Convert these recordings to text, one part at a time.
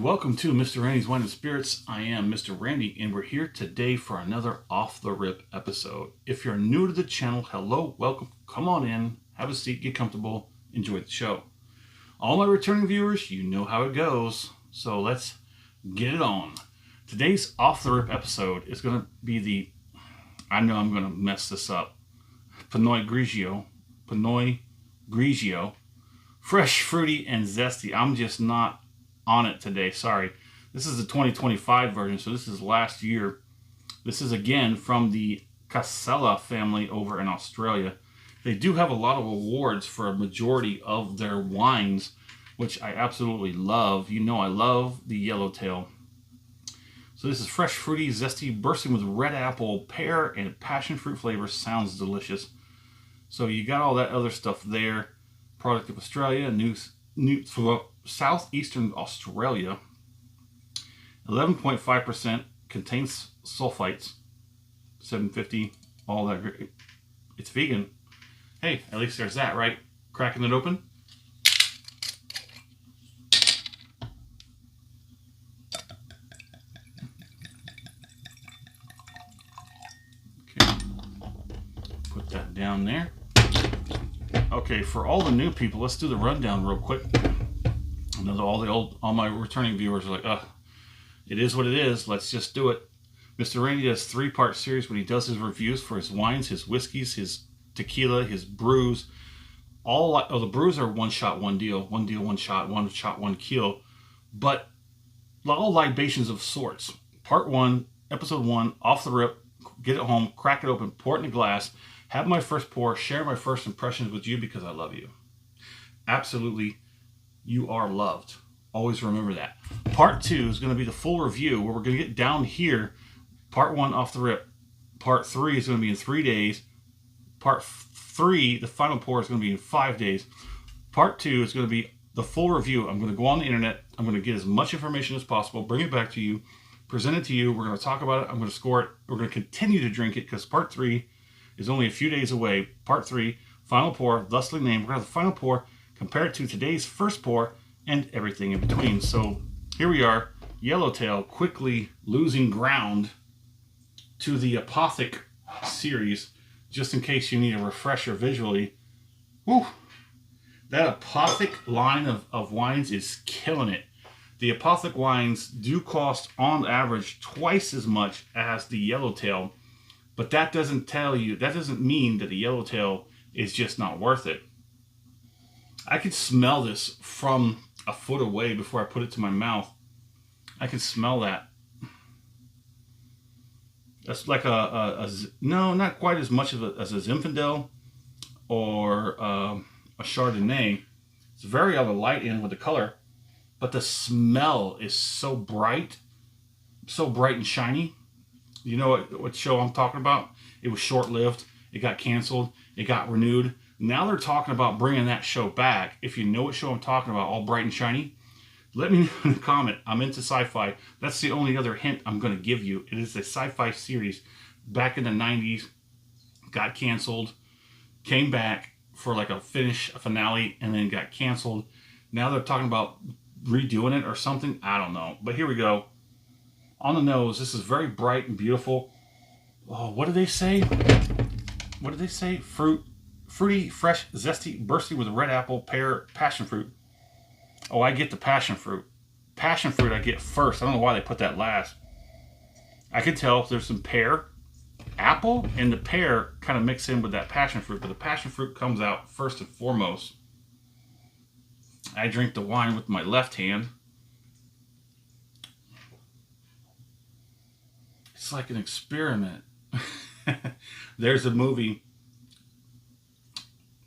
welcome to Mr. Randy's Wine and Spirits. I am Mr. Randy, and we're here today for another Off the Rip episode. If you're new to the channel, hello, welcome, come on in, have a seat, get comfortable, enjoy the show. All my returning viewers, you know how it goes, so let's get it on. Today's Off the Rip episode is going to be I know I'm going to mess this up, Pinot Grigio, fresh, fruity, and zesty. I'm just not on it today, sorry. This is the 2025 version, so this is last year. This is again from the Casella family over in Australia. They do have a lot of awards for a majority of their wines, which I absolutely love. You know I love the Yellowtail. So this is fresh, fruity, zesty, bursting with red apple, pear, and passion fruit flavors. Sounds delicious. So you got all that other stuff there. Product of Australia, southeastern Australia. 11.5% contains sulfites. 750, all that great. It's vegan. Hey, at least there's that, right? Cracking it open. Okay, put that down there. Okay, for all the new people, let's do the rundown real quick. I know all my returning viewers are like, ugh, it is what it is, let's just do it. Mr. Randy does 3-part series when he does his reviews for his wines, his whiskeys, his tequila, his brews. The brews are one shot, one deal, one shot, one kill. But all libations of sorts. Part 1, episode 1, off the rip, get it home, crack it open, pour it in a glass, have my first pour, share my first impressions with you because I love you. Absolutely, you are loved. Always remember that. Part 2 is going to be the full review where we're going to get down here. Part 1 off the rip. Part 3 is going to be in 3 days. Part 3, the final pour, is going to be in 5 days. Part 2 is going to be the full review. I'm going to go on the internet. I'm going to get as much information as possible, bring it back to you, present it to you. We're going to talk about it. I'm going to score it. We're going to continue to drink it because Part 3 is only a few days away. Part 3, final pour, thusly named. We're going to have the final pour, compare it to today's first pour, and everything in between. So here we are, Yellowtail quickly losing ground to the Apothic series, just in case you need a refresher visually. Woo! That Apothic line of wines is killing it. The Apothic wines do cost, on average, twice as much as the Yellowtail, but that doesn't mean that the Yellowtail is just not worth it. I could smell this from a foot away before I put it to my mouth. I can smell that. That's like no, not quite as much as a Zinfandel or a Chardonnay. It's very on the light end with the color, but the smell is so bright and shiny. You know what show I'm talking about? It was short-lived. It got canceled. It got renewed. Now they're talking about bringing that show back. If you know what show I'm talking about, all bright and shiny, let me know in the comment. I'm into sci-fi. That's the only other hint I'm going to give you. It is a sci-fi series back in the 90s, got canceled, came back for like a finale, and then got canceled. Now they're talking about redoing it or something. I don't know. But here we go. On the nose, this is very bright and beautiful. Oh, what do they say? What did they say? Fruity, fresh, zesty, bursting with red apple, pear, passion fruit. Oh, I get the passion fruit. Passion fruit I get first. I don't know why they put that last. I can tell if there's some pear, apple, and the pear kind of mix in with that passion fruit, but the passion fruit comes out first and foremost. I drink the wine with my left hand. It's like an experiment. There's a movie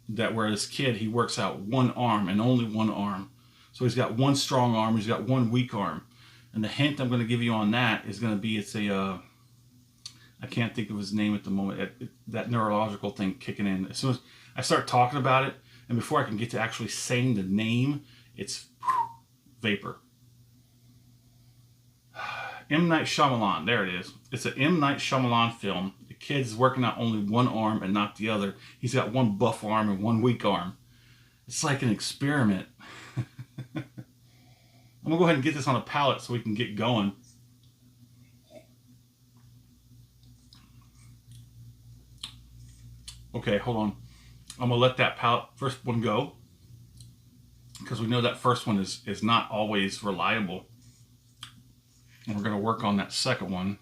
where this kid, he works out one arm and only one arm. So he's got one strong arm, he's got one weak arm. And the hint I'm going to give you on that is going to be, I can't think of his name at the moment, that neurological thing kicking in. As soon as I start talking about it, and before I can get to actually saying the name, it's vapor. M. Night Shyamalan, there it is. It's an M. Night Shyamalan film. The kid's working out only one arm and not the other. He's got one buff arm and one weak arm. It's like an experiment. I'm gonna go ahead and get this on a palate so we can get going. Okay, hold on. I'm gonna let that first one go, because we know that first one is not always reliable. And we're gonna work on that second one.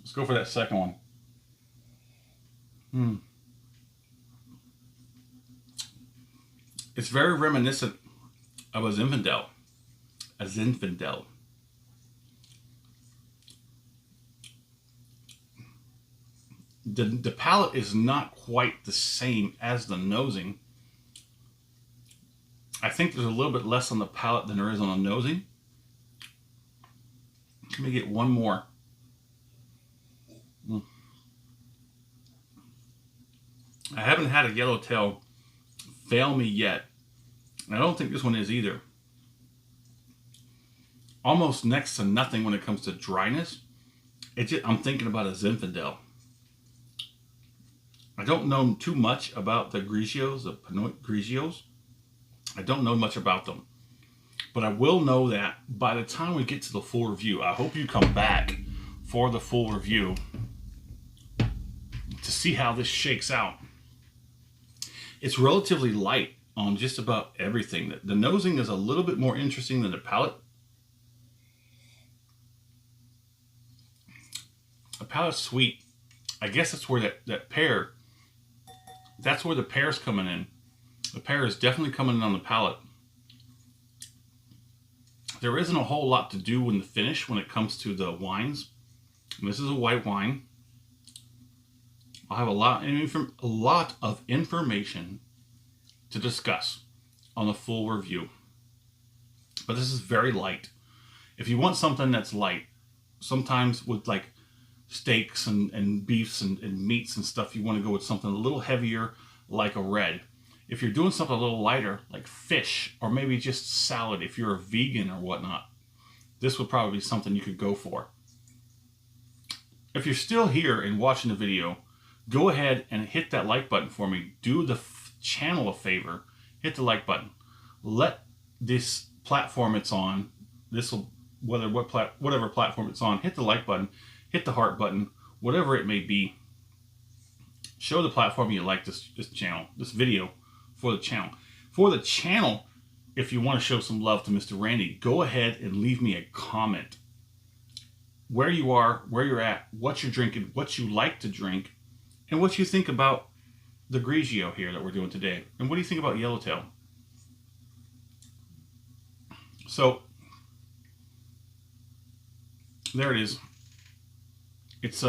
Let's go for that second one. It's very reminiscent of a Zinfandel. A Zinfandel. The palate is not quite the same as the nosing. I think there's a little bit less on the palate than there is on the nosing. Let me get one more. I haven't had a Yellowtail fail me yet. And I don't think this one is either. Almost next to nothing when it comes to dryness. I'm thinking about a Zinfandel. I don't know too much about the Grigios, the Pinot Grigios. I don't know much about them. But I will know that by the time we get to the full review, I hope you come back for the full review to see how this shakes out. It's relatively light on just about everything. The nosing is a little bit more interesting than the palate. The palate's sweet. I guess that's where that pear, that's where the pear's coming in. The pear is definitely coming in on the palate. There isn't a whole lot to do in the finish when it comes to the wines. And this is a white wine. I'll have a lot of information to discuss on the full review. But this is very light. If you want something that's light, sometimes with like steaks and beefs and meats and stuff, you want to go with something a little heavier like a red. If you're doing something a little lighter like fish or maybe just salad, if you're a vegan or whatnot, this would probably be something you could go for. If you're still here and watching the video, go ahead and hit that like button for me. Do the channel a favor. Hit the like button. Let this platform it's on, whatever platform it's on, hit the like button, hit the heart button, whatever it may be. Show the platform you like this channel, this video for the channel. For the channel, if you want to show some love to Mr. Randy, go ahead and leave me a comment. Where you are, where you're at, what you're drinking, what you like to drink, and what you think about the Grigio here that we're doing today. And what do you think about Yellowtail? So, there it is. It's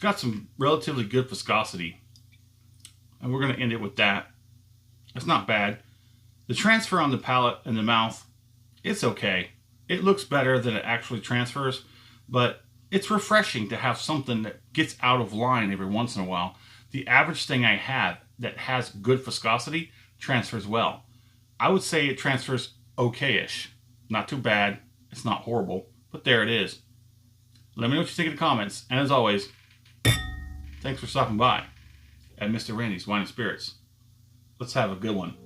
got some relatively good viscosity. And we're going to end it with that. It's not bad. The transfer on the palate and the mouth, it's okay. It looks better than it actually transfers, but it's refreshing to have something that gets out of line every once in a while. The average thing I have that has good viscosity transfers well. I would say it transfers okay-ish. Not too bad. It's not horrible, but there it is. Let me know what you think in the comments. And as always, thanks for stopping by at Mr. Randy's Wine and Spirits. Let's have a good one.